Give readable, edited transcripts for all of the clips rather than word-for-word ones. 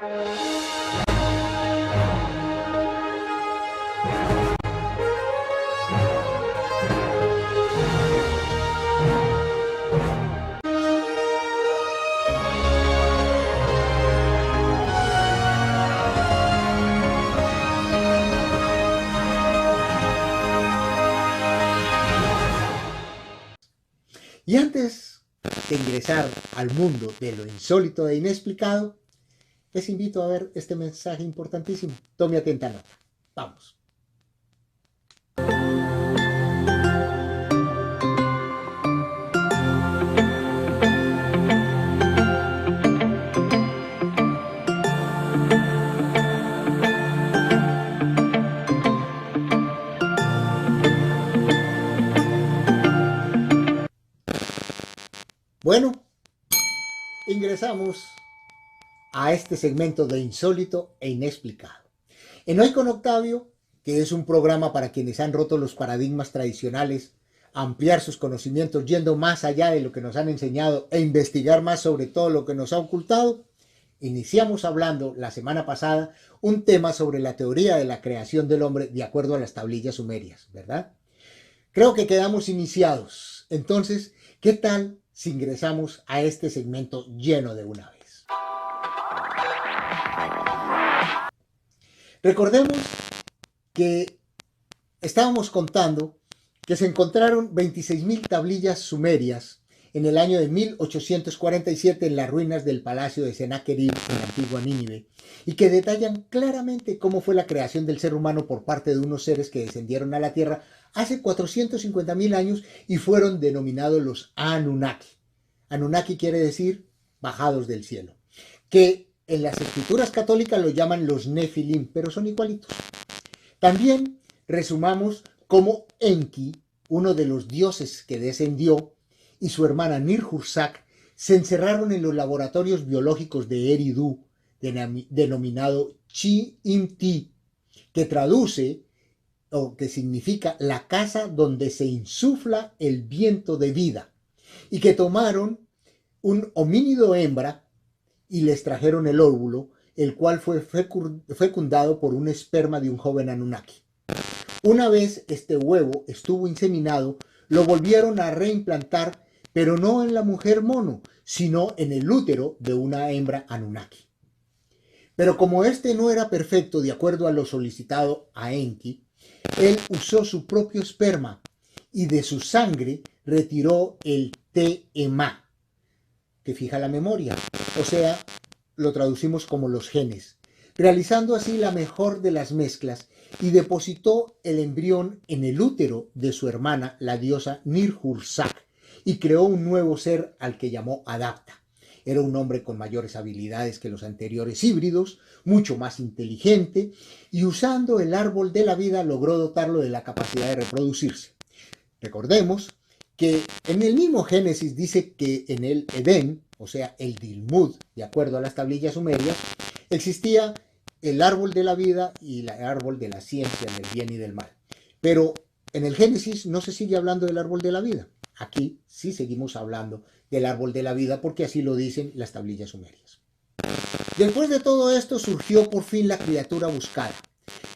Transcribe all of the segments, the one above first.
Y antes de ingresar al mundo de lo insólito e inexplicado, les invito a ver este mensaje importantísimo. Tome atenta nota. Vamos. Bueno, ingresamos a este segmento de insólito e inexplicado. En Hoy con Octavio, que es un programa para quienes han roto los paradigmas tradicionales, ampliar sus conocimientos yendo más allá de lo que nos han enseñado e investigar más sobre todo lo que nos ha ocultado, iniciamos hablando la semana pasada un tema sobre la teoría de la creación del hombre de acuerdo a las tablillas sumerias, ¿verdad? Creo que quedamos iniciados. Entonces, ¿qué tal si ingresamos a este segmento lleno de una vez? Recordemos que estábamos contando que se encontraron 26.000 tablillas sumerias en el año de 1847 en las ruinas del palacio de Sennacherib en la antigua Nínive, y que detallan claramente cómo fue la creación del ser humano por parte de unos seres que descendieron a la tierra hace 450.000 años y fueron denominados los Anunnaki. Anunnaki quiere decir bajados del cielo, que en las escrituras católicas lo llaman los Nefilim, pero son igualitos. También resumamos cómo Enki, uno de los dioses que descendió, y su hermana Nirhursak se encerraron en los laboratorios biológicos de Eridu, denominado Chi-Imti, que traduce o que significa la casa donde se insufla el viento de vida, y que tomaron un homínido hembra y les trajeron el óvulo, el cual fue fecundado por un esperma de un joven Anunnaki. Una vez este huevo estuvo inseminado, lo volvieron a reimplantar, pero no en la mujer mono, sino en el útero de una hembra Anunnaki. Pero como este no era perfecto de acuerdo a lo solicitado a Enki, él usó su propio esperma y de su sangre retiró el TMA, que fija la memoria, o sea, lo traducimos como los genes, realizando así la mejor de las mezclas, y depositó el embrión en el útero de su hermana, la diosa Nirhursak, y creó un nuevo ser al que llamó Adapta. Era un hombre con mayores habilidades que los anteriores híbridos, mucho más inteligente, y usando el árbol de la vida logró dotarlo de la capacidad de reproducirse. Recordemos que en el mismo Génesis dice que en el Edén, o sea, el Dilmud, de acuerdo a las tablillas sumerias, existía el árbol de la vida y el árbol de la ciencia del bien y del mal. Pero en el Génesis no se sigue hablando del árbol de la vida. Aquí sí seguimos hablando del árbol de la vida porque así lo dicen las tablillas sumerias. Después de todo esto surgió por fin la criatura buscada.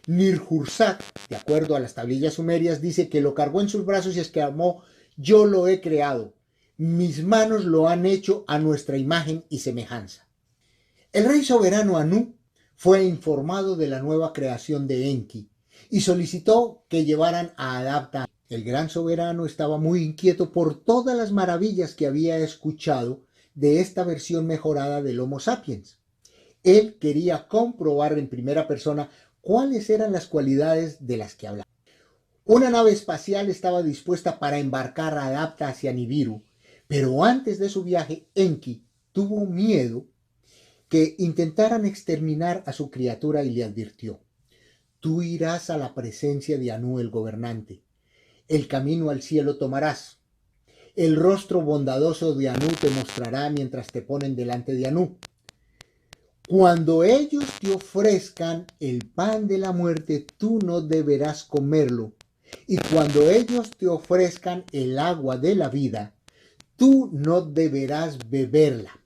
Nirhursak, de acuerdo a las tablillas sumerias, dice que lo cargó en sus brazos y exclamó: yo lo he creado, mis manos lo han hecho a nuestra imagen y semejanza. El rey soberano Anu fue informado de la nueva creación de Enki y solicitó que llevaran a Adapta. El gran soberano estaba muy inquieto por todas las maravillas que había escuchado de esta versión mejorada del Homo sapiens. Él quería comprobar en primera persona cuáles eran las cualidades de las que hablaba. Una nave espacial estaba dispuesta para embarcar a Adapta hacia Nibiru, pero antes de su viaje, Enki tuvo miedo que intentaran exterminar a su criatura y le advirtió: tú irás a la presencia de Anu el gobernante, el camino al cielo tomarás, el rostro bondadoso de Anu te mostrará mientras te ponen delante de Anu. Cuando ellos te ofrezcan el pan de la muerte, tú no deberás comerlo, y cuando ellos te ofrezcan el agua de la vida, tú no deberás beberla.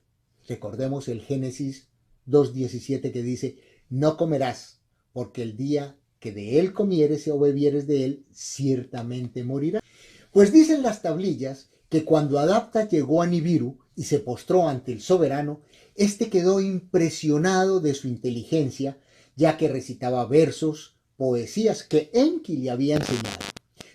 Recordemos el Génesis 2:17 que dice: no comerás, porque el día que de él comieres o bebieres de él, ciertamente morirás. Pues dicen las tablillas que cuando Adapta llegó a Nibiru y se postró ante el soberano, éste quedó impresionado de su inteligencia, ya que recitaba versos, poesías que Enki le había enseñado.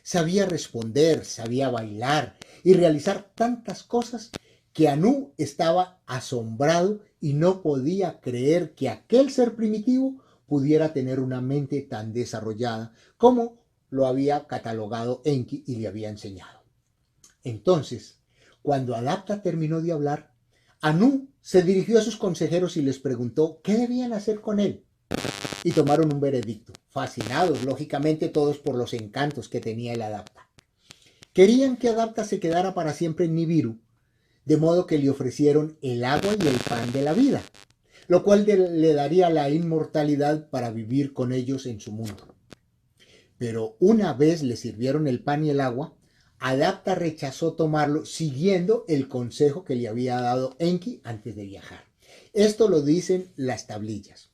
Sabía responder, sabía bailar y realizar tantas cosas que Anu estaba asombrado y no podía creer que aquel ser primitivo pudiera tener una mente tan desarrollada como lo había catalogado Enki y le había enseñado. Entonces, cuando Adapta terminó de hablar, Anu se dirigió a sus consejeros y les preguntó qué debían hacer con él. Y tomaron un veredicto, fascinados, lógicamente, todos por los encantos que tenía el Adapta. Querían que Adapta se quedara para siempre en Nibiru, de modo que le ofrecieron el agua y el pan de la vida, lo cual le daría la inmortalidad para vivir con ellos en su mundo. Pero una vez le sirvieron el pan y el agua, Adapta rechazó tomarlo, siguiendo el consejo que le había dado Enki antes de viajar. Esto lo dicen las tablillas.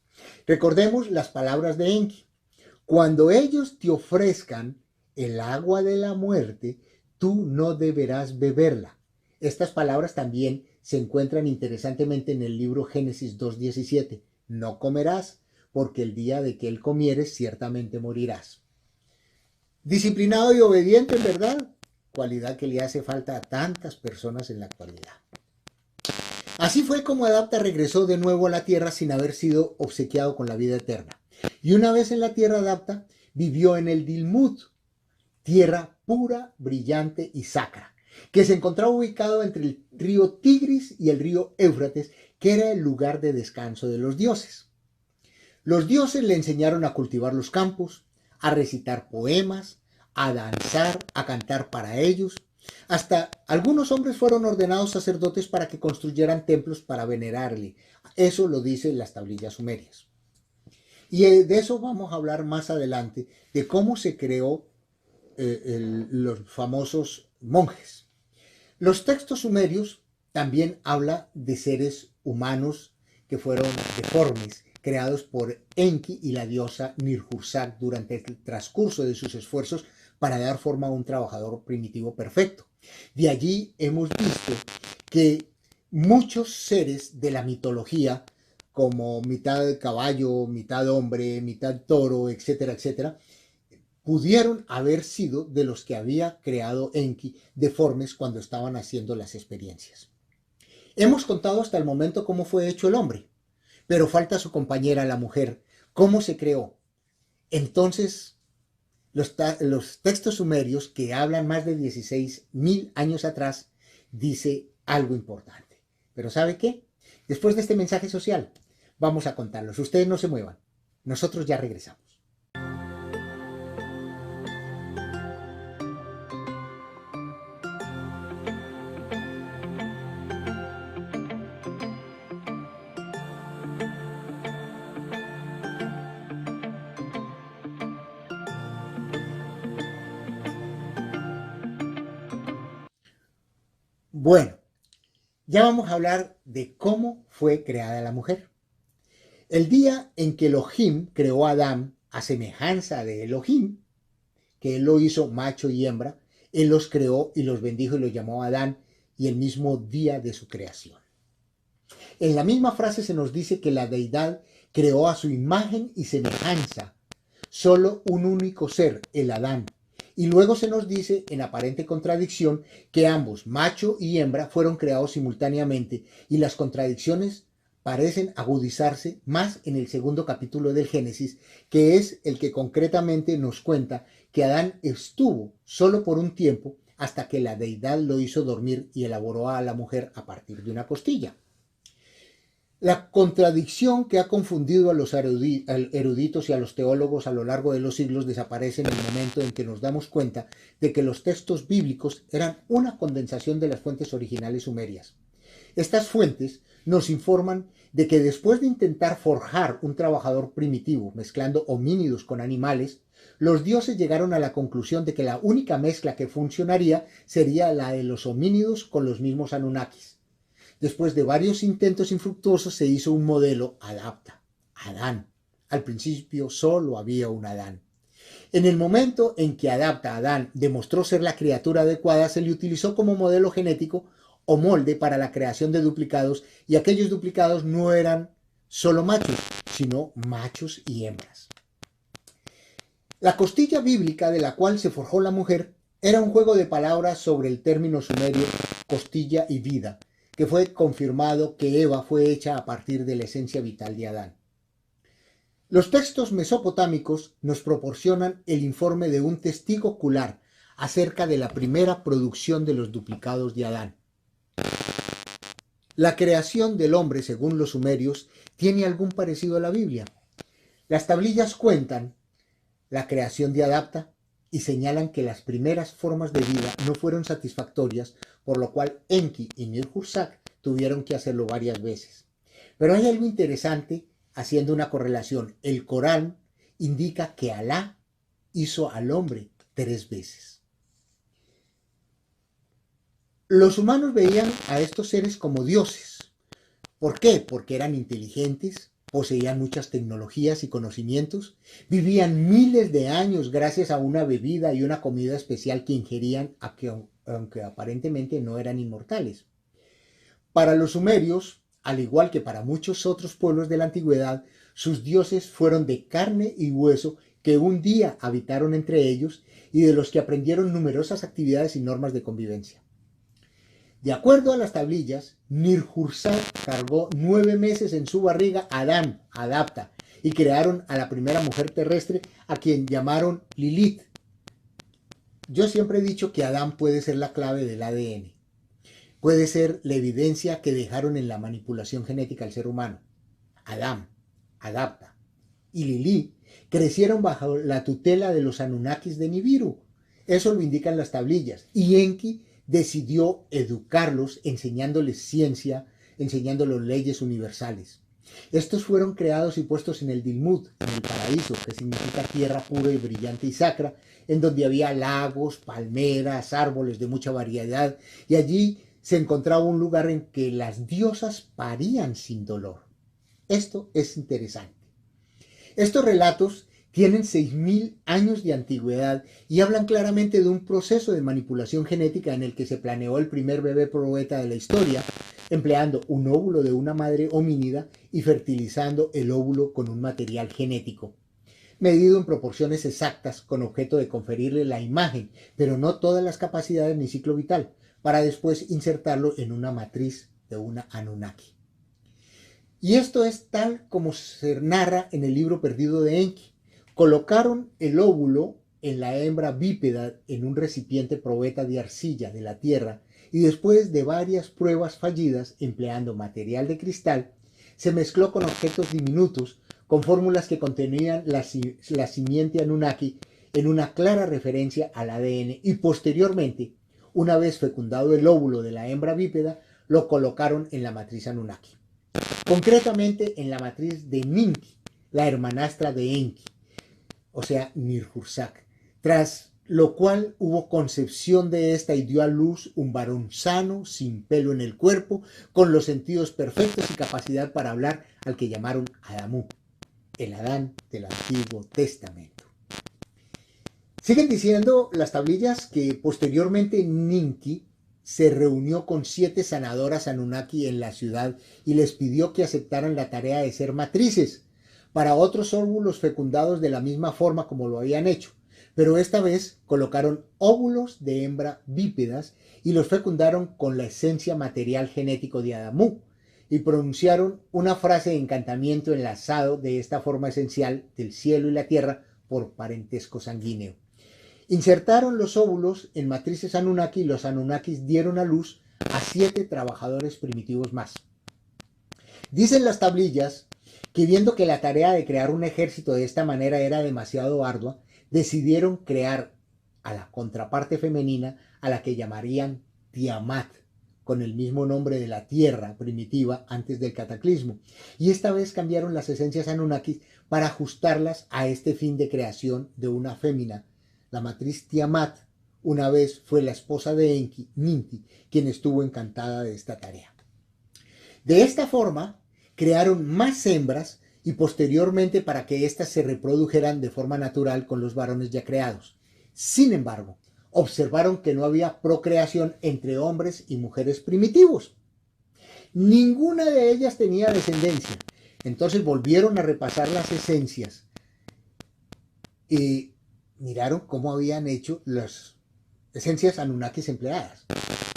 Recordemos las palabras de Enki: cuando ellos te ofrezcan el agua de la muerte, tú no deberás beberla. Estas palabras también se encuentran interesantemente en el libro Génesis 2:17. No comerás, porque el día de que él comieres ciertamente morirás. Disciplinado y obediente, en verdad, cualidad que le hace falta a tantas personas en la actualidad. Así fue como Adapta regresó de nuevo a la tierra sin haber sido obsequiado con la vida eterna. Y una vez en la tierra, Adapta vivió en el Dilmut, tierra pura, brillante y sacra, que se encontraba ubicado entre el río Tigris y el río Éufrates, que era el lugar de descanso de los dioses. Los dioses le enseñaron a cultivar los campos, a recitar poemas, a danzar, a cantar para ellos. Hasta algunos hombres fueron ordenados sacerdotes para que construyeran templos para venerarle. Eso lo dicen las tablillas sumerias. Y de eso vamos a hablar más adelante, de cómo se creó los famosos monjes. Los textos sumerios también hablan de seres humanos que fueron deformes, creados por Enki y la diosa Nirjursak durante el transcurso de sus esfuerzos para dar forma a un trabajador primitivo perfecto. De allí hemos visto que muchos seres de la mitología, como mitad caballo, mitad hombre, mitad toro, etcétera, etcétera, pudieron haber sido de los que había creado Enki, deformes cuando estaban haciendo las experiencias. Hemos contado hasta el momento cómo fue hecho el hombre, pero falta su compañera, la mujer. ¿Cómo se creó? Entonces, los textos sumerios, que hablan más de 16.000 años atrás, dice algo importante. Pero ¿sabe qué? Después de este mensaje social, vamos a contarlos. Ustedes no se muevan. Nosotros ya regresamos. Bueno, ya vamos a hablar de cómo fue creada la mujer. El día en que Elohim creó a Adán a semejanza de Elohim, que él lo hizo macho y hembra, él los creó y los bendijo y los llamó Adán, y el mismo día de su creación. En la misma frase se nos dice que la deidad creó a su imagen y semejanza, solo un único ser, el Adán. Y luego se nos dice, en aparente contradicción, que ambos, macho y hembra, fueron creados simultáneamente, y las contradicciones parecen agudizarse más en el segundo capítulo del Génesis, que es el que concretamente nos cuenta que Adán estuvo solo por un tiempo hasta que la deidad lo hizo dormir y elaboró a la mujer a partir de una costilla. La contradicción que ha confundido a los eruditos y a los teólogos a lo largo de los siglos desaparece en el momento en que nos damos cuenta de que los textos bíblicos eran una condensación de las fuentes originales sumerias. Estas fuentes nos informan de que después de intentar forjar un trabajador primitivo mezclando homínidos con animales, los dioses llegaron a la conclusión de que la única mezcla que funcionaría sería la de los homínidos con los mismos Anunnakis. Después de varios intentos infructuosos se hizo un modelo adapta, Adán. Al principio solo había un Adán. En el momento en que adapta Adán demostró ser la criatura adecuada, se le utilizó como modelo genético o molde para la creación de duplicados, y aquellos duplicados no eran solo machos, sino machos y hembras. La costilla bíblica de la cual se forjó la mujer era un juego de palabras sobre el término sumerio costilla y vida, que fue confirmado que Eva fue hecha a partir de la esencia vital de Adán. Los textos mesopotámicos nos proporcionan el informe de un testigo ocular acerca de la primera producción de los duplicados de Adán. La creación del hombre, según los sumerios, tiene algún parecido a la Biblia. Las tablillas cuentan la creación de Adapta y señalan que las primeras formas de vida no fueron satisfactorias, por lo cual Enki y Nir-Hursak tuvieron que hacerlo varias veces. Pero hay algo interesante haciendo una correlación. El Corán indica que Alá hizo al hombre 3 veces. Los humanos veían a estos seres como dioses. ¿Por qué? Porque eran inteligentes, poseían muchas tecnologías y conocimientos, vivían miles de años gracias a una bebida y una comida especial que ingerían, aunque aparentemente no eran inmortales. Para los sumerios, al igual que para muchos otros pueblos de la antigüedad, sus dioses fueron de carne y hueso que un día habitaron entre ellos y de los que aprendieron numerosas actividades y normas de convivencia. De acuerdo a las tablillas, Nir-Hursak cargó 9 meses en su barriga a Adán, Adapta, y crearon a la primera mujer terrestre, a quien llamaron Lilith. Yo siempre he dicho que Adán puede ser la clave del ADN. Puede ser la evidencia que dejaron en la manipulación genética al ser humano. Adán, Adapta y Lilith crecieron bajo la tutela de los Anunnakis de Nibiru. Eso lo indican las tablillas. Y Enki decidió educarlos enseñándoles ciencia, enseñándoles leyes universales. Estos fueron creados y puestos en el Dilmut, en el paraíso, que significa tierra pura y brillante y sacra, en donde había lagos, palmeras, árboles de mucha variedad, y allí se encontraba un lugar en que las diosas parían sin dolor. Esto es interesante. Estos relatos tienen 6.000 años de antigüedad y hablan claramente de un proceso de manipulación genética en el que se planeó el primer bebé probeta de la historia, empleando un óvulo de una madre homínida y fertilizando el óvulo con un material genético, medido en proporciones exactas con objeto de conferirle la imagen, pero no todas las capacidades ni ciclo vital, para después insertarlo en una matriz de una Anunnaki. Y esto es tal como se narra en el libro perdido de Enki. Colocaron el óvulo en la hembra bípeda en un recipiente probeta de arcilla de la tierra y después de varias pruebas fallidas empleando material de cristal, se mezcló con objetos diminutos con fórmulas que contenían la simiente Anunnaki en una clara referencia al ADN y posteriormente, una vez fecundado el óvulo de la hembra bípeda, lo colocaron en la matriz Anunnaki. Concretamente en la matriz de Ninki, la hermanastra de Enki, o sea, Nir-Hursak, tras lo cual hubo concepción de esta y dio a luz un varón sano, sin pelo en el cuerpo, con los sentidos perfectos y capacidad para hablar, al que llamaron Adamú, el Adán del Antiguo Testamento. Siguen diciendo las tablillas que posteriormente Ninki se reunió con 7 sanadoras Anunnaki en la ciudad y les pidió que aceptaran la tarea de ser matrices para otros óvulos fecundados de la misma forma como lo habían hecho, pero esta vez colocaron óvulos de hembra bípedas y los fecundaron con la esencia material genético de Adamú y pronunciaron una frase de encantamiento enlazado de esta forma esencial del cielo y la tierra por parentesco sanguíneo. Insertaron los óvulos en matrices Anunnaki y los Anunnakis dieron a luz a 7 trabajadores primitivos más. Dicen las tablillas que viendo que la tarea de crear un ejército de esta manera era demasiado ardua, decidieron crear a la contraparte femenina a la que llamarían Tiamat, con el mismo nombre de la tierra primitiva antes del cataclismo, y esta vez cambiaron las esencias Anunnakis para ajustarlas a este fin de creación de una fémina. La matriz Tiamat una vez fue la esposa de Enki, Ninti, quien estuvo encantada de esta tarea. De esta forma, crearon más hembras y posteriormente para que éstas se reprodujeran de forma natural con los varones ya creados. Sin embargo, observaron que no había procreación entre hombres y mujeres primitivos. Ninguna de ellas tenía descendencia. Entonces volvieron a repasar las esencias y miraron cómo habían hecho las esencias anunnakis empleadas,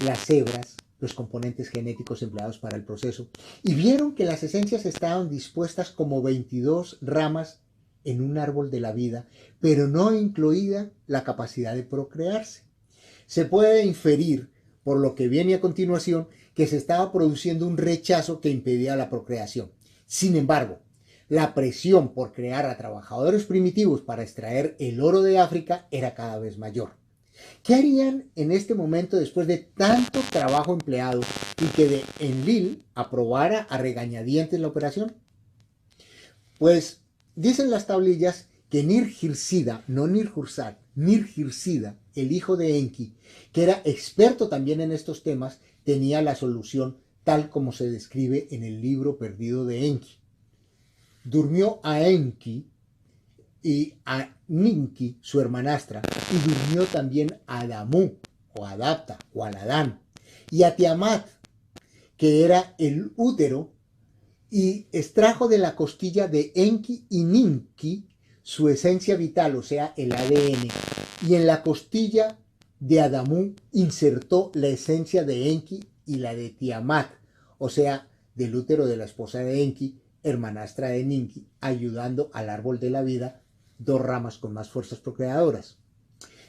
las cebras, los componentes genéticos empleados para el proceso, y vieron que las esencias estaban dispuestas como 22 ramas en un árbol de la vida, pero no incluida la capacidad de procrearse. Se puede inferir, por lo que viene a continuación, que se estaba produciendo un rechazo que impedía la procreación. Sin embargo, la presión por crear a trabajadores primitivos para extraer el oro de África era cada vez mayor. ¿Qué harían en este momento después de tanto trabajo empleado y que de Enlil aprobara a regañadientes la operación? Pues dicen las tablillas que Nirjirsida, no Nirjursag, Nirjirsida, el hijo de Enki, que era experto también en estos temas, tenía la solución tal como se describe en el libro perdido de Enki. Durmió a Enki y a Ninki, su hermanastra, y durmió también a Adamu, o Adapta, o Aladán, y a Tiamat, que era el útero, y extrajo de la costilla de Enki y Ninki su esencia vital, o sea, el ADN, y en la costilla de Adamu insertó la esencia de Enki y la de Tiamat, o sea, del útero de la esposa de Enki, hermanastra de Ninki, ayudando al árbol de la vida, dos ramas con más fuerzas procreadoras.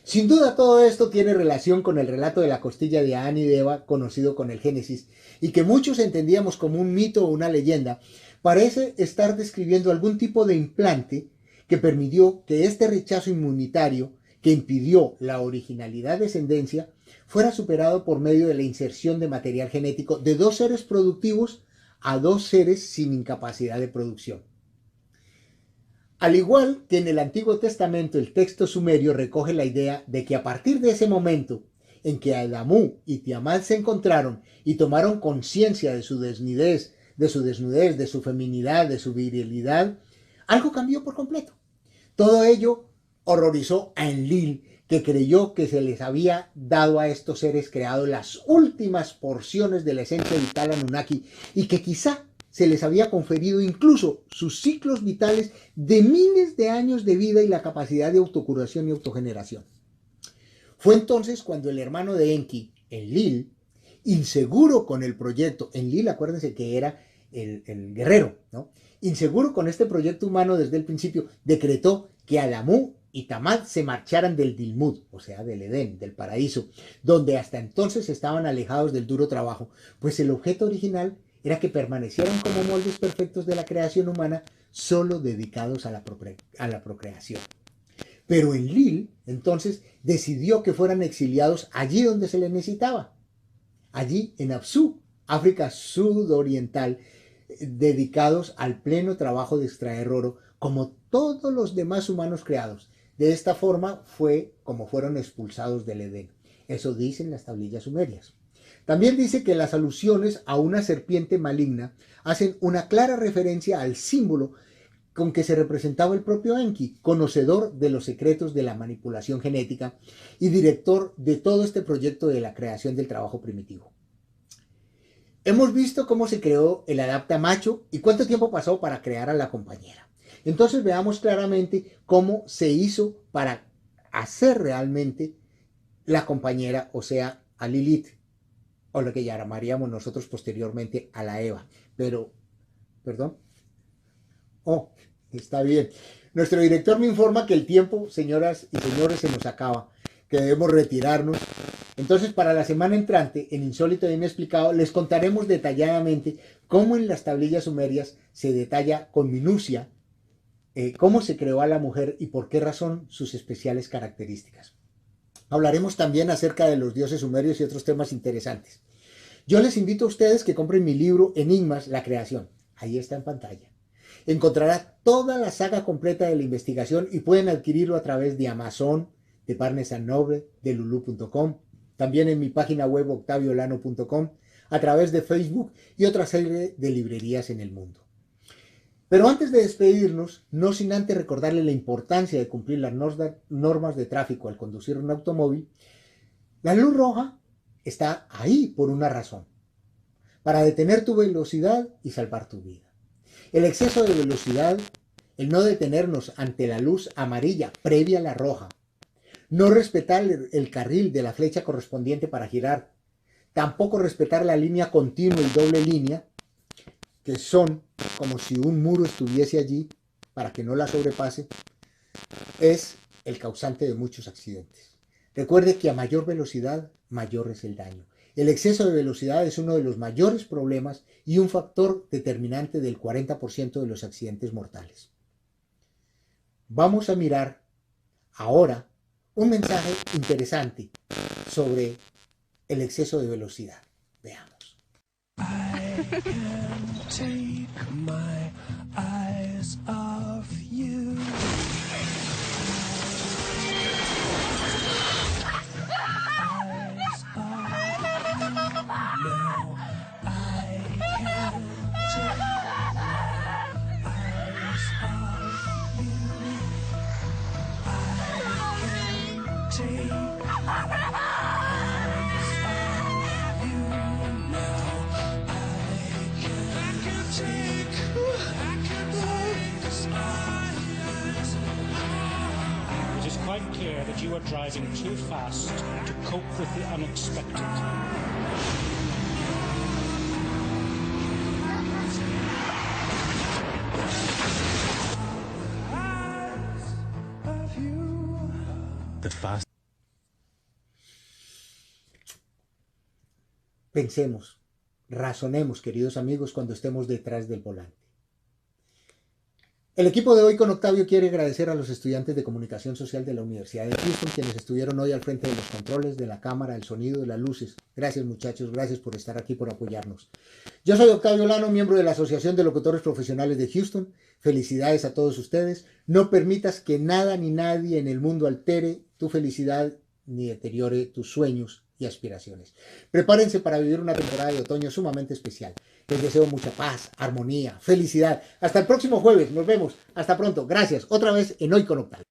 Sin duda todo esto tiene relación con el relato de la costilla de Adán y de Eva, conocido con el Génesis, y que muchos entendíamos como un mito o una leyenda. Parece estar describiendo algún tipo de implante que permitió que este rechazo inmunitario, que impidió la originalidad descendencia, fuera superado por medio de la inserción de material genético de dos seres productivos a dos seres sin incapacidad de producción. Al igual que en el Antiguo Testamento, el texto sumerio recoge la idea de que a partir de ese momento en que Adamu y Tiamat se encontraron y tomaron conciencia de su desnudez, de su feminidad, de su virilidad, algo cambió por completo. Todo ello horrorizó a Enlil, que creyó que se les había dado a estos seres creados las últimas porciones de la esencia vital Anunnaki y que quizá se les había conferido incluso sus ciclos vitales de miles de años de vida y la capacidad de autocuración y autogeneración. Fue entonces cuando el hermano de Enki, Enlil, inseguro con el proyecto, Enlil, acuérdense que era el guerrero, ¿no? Inseguro con este proyecto humano desde el principio, decretó que Adamu y Tiamat se marcharan del Dilmud, o sea, del Edén, del paraíso, donde hasta entonces estaban alejados del duro trabajo, pues el objeto original era que permanecieran como moldes perfectos de la creación humana, solo dedicados a la procreación. Pero Enlil, entonces, decidió que fueran exiliados allí donde se les necesitaba, allí en Apsu, África sudoriental, dedicados al pleno trabajo de extraer oro, como todos los demás humanos creados. De esta forma fue como fueron expulsados del Edén. Eso dicen las tablillas sumerias. También dice que las alusiones a una serpiente maligna hacen una clara referencia al símbolo con que se representaba el propio Enki, conocedor de los secretos de la manipulación genética y director de todo este proyecto de la creación del trabajo primitivo. Hemos visto cómo se creó el adapta macho y cuánto tiempo pasó para crear a la compañera. Entonces veamos claramente cómo se hizo para hacer realmente la compañera, o sea, a Lilith, o lo que llamaríamos nosotros posteriormente a la Eva. Pero, perdón. Oh, está bien. Nuestro director me informa que el tiempo, señoras y señores, se nos acaba, que debemos retirarnos. Entonces, para la semana entrante, en Insólito e Inexplicado, les contaremos detalladamente cómo en las tablillas sumerias se detalla con minucia cómo se creó a la mujer y por qué razón sus especiales características. Hablaremos también acerca de los dioses sumerios y otros temas interesantes. Yo les invito a ustedes que compren mi libro Enigmas, la creación. Ahí está en pantalla. Encontrará toda la saga completa de la investigación y pueden adquirirlo a través de Amazon, de Barnes & Noble, de lulu.com, también en mi página web octaviolano.com. a través de Facebook y otra serie de librerías en el mundo. Pero antes de despedirnos, no sin antes recordarle la importancia de cumplir las normas de tráfico al conducir un automóvil, la luz roja está ahí por una razón, para detener tu velocidad y salvar tu vida. El exceso de velocidad, el no detenernos ante la luz amarilla previa a la roja, no respetar el carril de la flecha correspondiente para girar, tampoco respetar la línea continua y doble línea, que son como si un muro estuviese allí para que no la sobrepase, es el causante de muchos accidentes. Recuerde que a mayor velocidad, mayor es el daño. El exceso de velocidad es uno de los mayores problemas y un factor determinante del 40% de los accidentes mortales. Vamos a mirar ahora un mensaje interesante sobre el exceso de velocidad. Veamos. I can't take my eyes off you. It is quite clear that you are driving too fast to cope with the unexpected. Pensemos, razonemos, queridos amigos, cuando estemos detrás del volante. El equipo de Hoy con Octavio quiere agradecer a los estudiantes de Comunicación Social de la Universidad de Houston, quienes estuvieron hoy al frente de los controles, de la cámara, el sonido, de las luces. Gracias, muchachos, gracias por estar aquí, por apoyarnos. Yo soy Octavio Lano, miembro de la Asociación de Locutores Profesionales de Houston. Felicidades a todos ustedes. No permitas que nada ni nadie en el mundo altere tu felicidad ni deteriore tus sueños y aspiraciones. Prepárense para vivir una temporada de otoño sumamente especial. Les deseo mucha paz, armonía, felicidad. Hasta el próximo jueves. Nos vemos. Hasta pronto. Gracias. Otra vez en Hoy con Octavio.